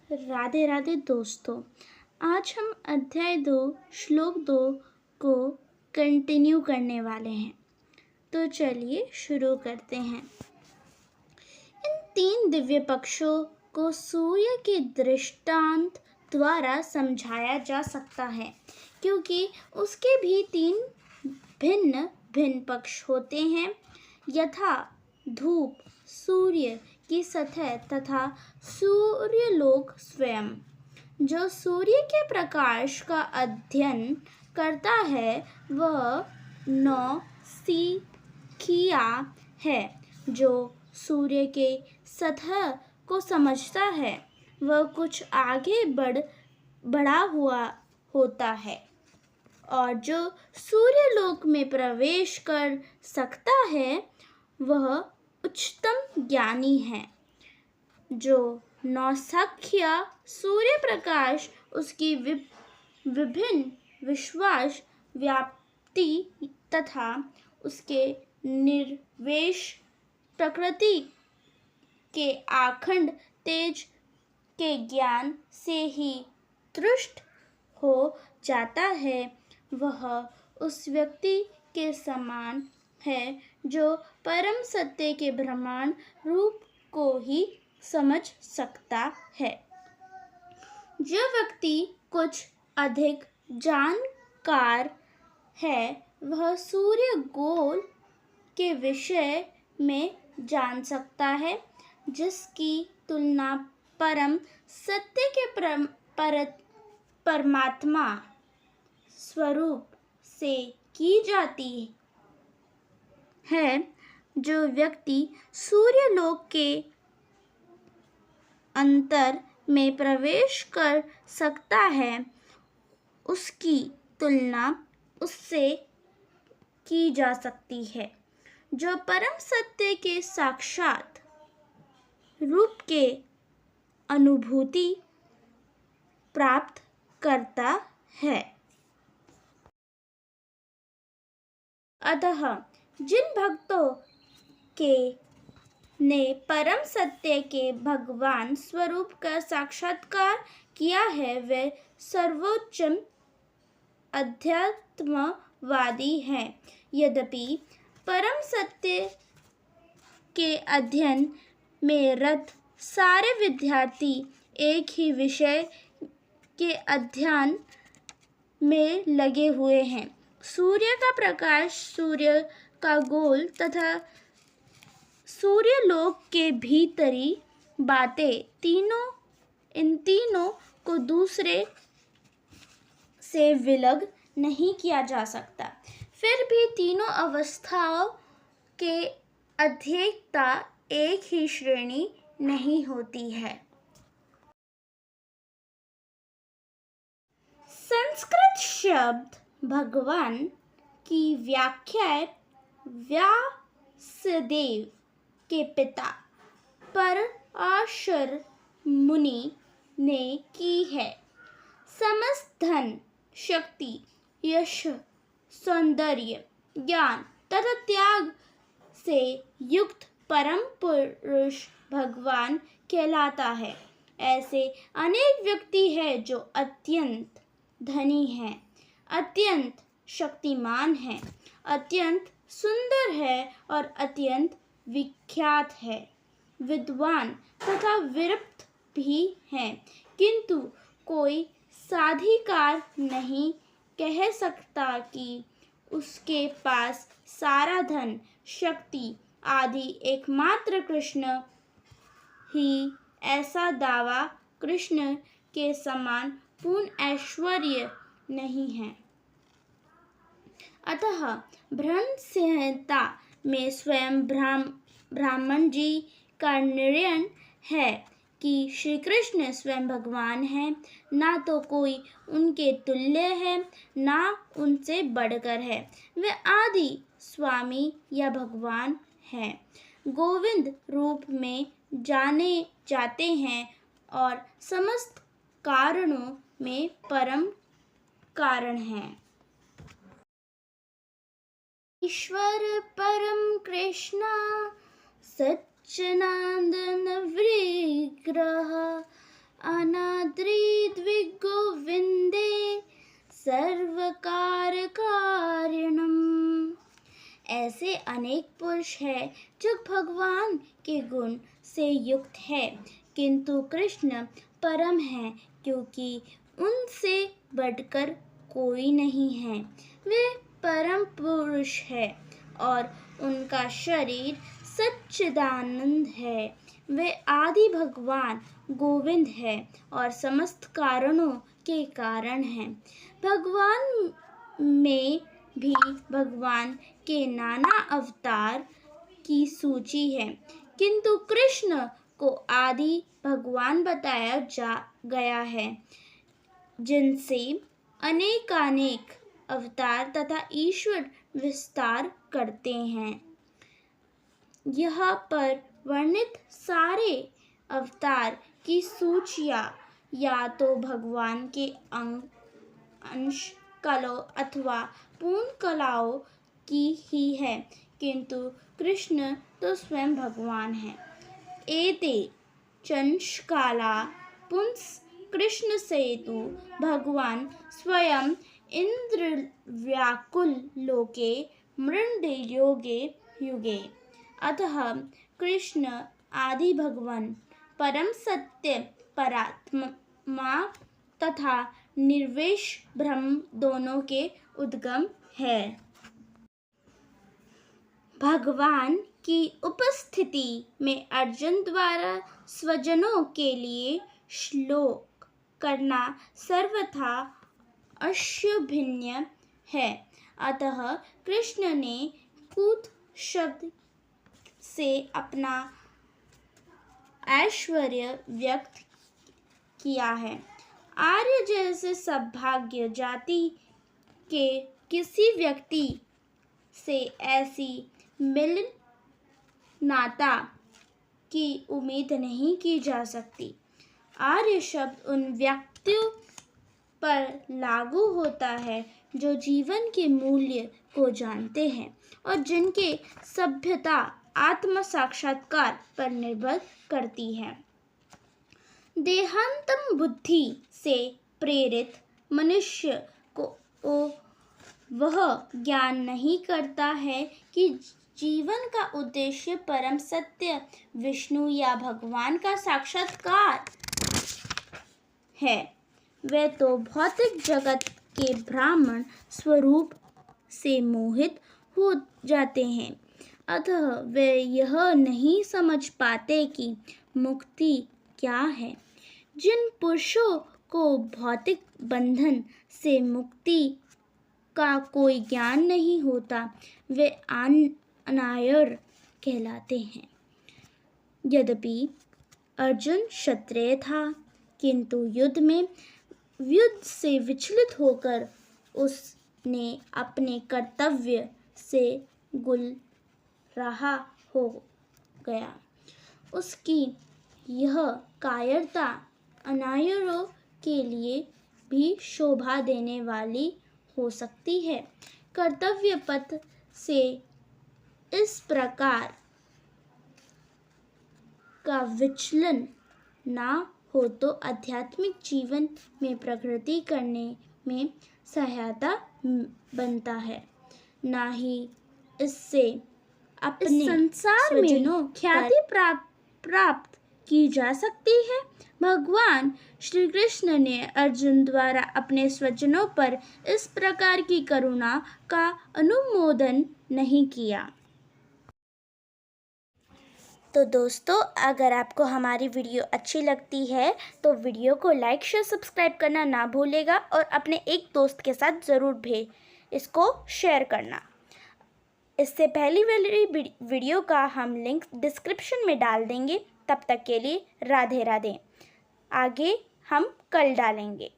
राधे राधे दोस्तों। आज हम अध्याय 2 श्लोक 2 को कंटिन्यू करने वाले हैं। तो चलिए शुरू करते हैं। इन 3 दिव्य पक्षों को सूर्य के दृष्टांत द्वारा समझाया जा सकता है, क्योंकि उसके भी 3 भिन्न भिन्न पक्ष होते हैं, यथा धूप, सूर्य की सतह तथा सूर्यलोक स्वयं। जो सूर्य के प्रकाश का अध्ययन करता है वह नौसिखिया है। जो सूर्य के सतह को समझता है वह कुछ आगे बढ़ा हुआ होता है, और जो सूर्यलोक में प्रवेश कर सकता है वह उच्चतम ज्ञानी है। जो नौसिखिया सूर्य प्रकाश उसकी विभिन्न विश्वास व्याप्ति तथा उसके निर्वेश प्रकृति के अखंड तेज के ज्ञान से ही तुष्ट हो जाता है, वह उस व्यक्ति के समान है जो परम सत्य के ब्रह्मांड रूप को ही समझ सकता है। जो व्यक्ति कुछ अधिक जानकार है वह सूर्य गोल के विषय में जान सकता है, जिसकी तुलना परम सत्य के परमात्मा स्वरूप से की जाती है। जो व्यक्ति सूर्यलोक के अंतर में प्रवेश कर सकता है उसकी तुलना उससे की जा सकती है। जो परम सत्य के साक्षात रूप के अनुभूति प्राप्त करता है। अतः जिन भक्तों के ने परम सत्य के भगवान स्वरूप का साक्षात्कार किया है वे सर्वोच्च अध्यात्मवादी हैं। यद्यपि परम सत्य के अध्ययन में रत सारे विद्यार्थी एक ही विषय के अध्ययन में लगे हुए हैं। सूर्य का प्रकाश, सूर्य का गोल तथा सूर्यलोक के भीतरी बातें इन तीनों को दूसरे से विलग नहीं किया जा सकता। फिर भी तीनों अवस्थाओं के अध्येता एक ही श्रेणी नहीं होती है। संस्कृत शब्द भगवान की व्याख्या व्यासदेव के पिता पराशर मुनि ने की है। समस्त धन, शक्ति, यश, सौंदर्य, ज्ञान तथा त्याग से युक्त परम पुरुष भगवान कहलाता है। ऐसे अनेक व्यक्ति हैं जो अत्यंत धनी हैं, अत्यंत शक्तिमान हैं, अत्यंत सुंदर है और अत्यंत विख्यात है, विद्वान तथा विरक्त भी हैं, किंतु कोई साधिकार नहीं कह सकता कि उसके पास सारा धन, शक्ति आदि एकमात्र कृष्ण ही ऐसा दावा कृष्ण के समान पूर्ण ऐश्वर्य नहीं है। अतः ब्रह्म संहिता में स्वयं ब्राह्मण जी का निर्णय है कि श्री कृष्ण स्वयं भगवान हैं, ना तो कोई उनके तुल्य है ना उनसे बढ़कर है। वे आदि स्वामी या भगवान हैं, गोविंद रूप में जाने जाते हैं और समस्त कारणों में परम कारण हैं। ईश्वर परम कृष्ण सच्चिदानंद विग्रह अनाद्रि द्विगोविन्दे सर्वकारकारिणम्। ऐसे अनेक पुरुष हैं जो भगवान के गुण से युक्त है, किंतु कृष्ण परम है, क्योंकि उनसे बढ़कर कोई नहीं है। वे परम पुरुष है और उनका शरीर सच्चिदानंद है। वे आदि भगवान गोविंद है और समस्त कारणों के कारण हैं। भगवान में भी भगवान के नाना अवतार की सूची है, किंतु कृष्ण को आदि भगवान बताया गया है, जिनसे अनेकानेक अवतार तथा ईश्वर विस्तार करते हैं। यहाँ पर वर्णित सारे अवतार की सूचियाँ या तो भगवान के अंश कलाओं अथवा पूर्ण कलाओं की ही है, किंतु कृष्ण तो स्वयं भगवान है। एते चंशकाला पुंस कृष्ण सेतु भगवान स्वयं इंद्र व्याकुल लोके मृण्ड योगे युगे। अतः कृष्ण आदि भगवान परम सत्य परात्मा तथा निर्वेश ब्रह्म दोनों के उद्गम है। भगवान की उपस्थिति में अर्जुन द्वारा स्वजनों के लिए श्लोक करना सर्वथा अशोभनीय है। अतः कृष्ण ने कूत शब्द से अपना ऐश्वर्य व्यक्त किया है। आर्य जैसे सद्भाग्य जाति के किसी व्यक्ति से ऐसी मिलन नाता की उम्मीद नहीं की जा सकती। आर्य शब्द उन व्यक्तियों पर लागू होता है जो जीवन के मूल्य को जानते हैं और जिनके सभ्यता आत्म साक्षात्कार पर निर्भर करती है। देहांतम बुद्धि से प्रेरित मनुष्य को वह ज्ञान नहीं करता है कि जीवन का उद्देश्य परम सत्य विष्णु या भगवान का साक्षात्कार है। वे तो भौतिक जगत के ब्राह्मण स्वरूप से मोहित हो जाते हैं। अतः वे यह नहीं समझ पाते कि मुक्ति क्या है। जिन पुरुषों को भौतिक बंधन से मुक्ति का कोई ज्ञान नहीं होता, वे अनार्य कहलाते हैं। यद्यपि अर्जुन क्षत्रिय था, किंतु युद्ध से विचलित होकर उसने अपने कर्तव्य से गुलरहा हो गया। उसकी यह कायरता अनार्यों के लिए भी शोभा देने वाली हो सकती है। कर्तव्य पथ से इस प्रकार का विचलन ना हो तो आध्यात्मिक जीवन में प्रगति करने में सहायता बनता है, ना ही इससे अपने संसार में ख्याति प्राप्त की जा सकती है। भगवान श्री कृष्ण ने अर्जुन द्वारा अपने स्वजनों पर इस प्रकार की करुणा का अनुमोदन नहीं किया। तो दोस्तों, अगर आपको हमारी वीडियो अच्छी लगती है तो वीडियो को लाइक शेयर सब्सक्राइब करना ना भूलेगा और अपने एक दोस्त के साथ ज़रूर इसको शेयर करना। इससे पहली वाली वीडियो का हम लिंक डिस्क्रिप्शन में डाल देंगे। तब तक के लिए राधे राधे। आगे हम कल डालेंगे।